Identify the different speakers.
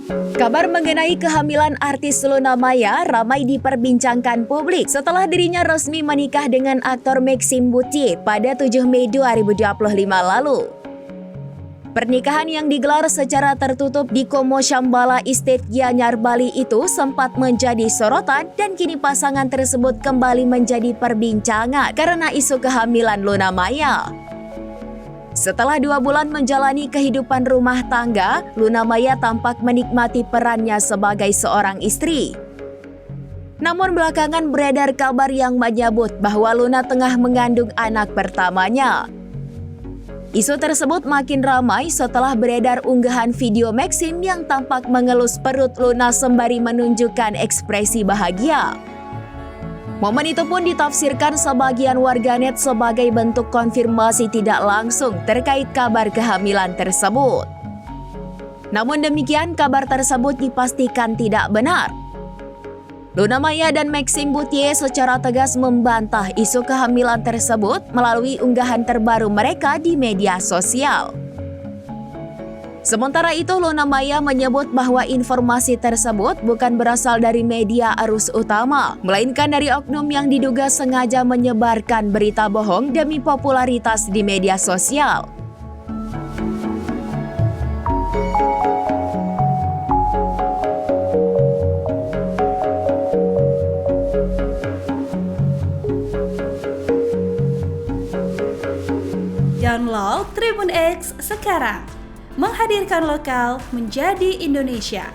Speaker 1: Kabar mengenai kehamilan artis Luna Maya ramai diperbincangkan publik setelah dirinya resmi menikah dengan aktor Maxime Bouthier pada 7 Mei 2025 lalu. Pernikahan yang digelar secara tertutup di Como Shambhala Estate Gianyar, Bali itu sempat menjadi sorotan dan kini pasangan tersebut kembali menjadi perbincangan karena isu kehamilan Luna Maya. Setelah 2 bulan menjalani kehidupan rumah tangga, Luna Maya tampak menikmati perannya sebagai seorang istri. Namun belakangan beredar kabar yang menyebut bahwa Luna tengah mengandung anak pertamanya. Isu tersebut makin ramai setelah beredar unggahan video Maxime yang tampak mengelus perut Luna sembari menunjukkan ekspresi bahagia. Momen itu pun ditafsirkan sebagian warganet sebagai bentuk konfirmasi tidak langsung terkait kabar kehamilan tersebut. Namun demikian, kabar tersebut dipastikan tidak benar. Luna Maya dan Maxime Bouthier secara tegas membantah isu kehamilan tersebut melalui unggahan terbaru mereka di media sosial. Sementara itu, Luna Maya menyebut bahwa informasi tersebut bukan berasal dari media arus utama, melainkan dari oknum yang diduga sengaja menyebarkan berita bohong demi popularitas di media sosial.
Speaker 2: Download Tribun X sekarang, menghadirkan lokal menjadi Indonesia.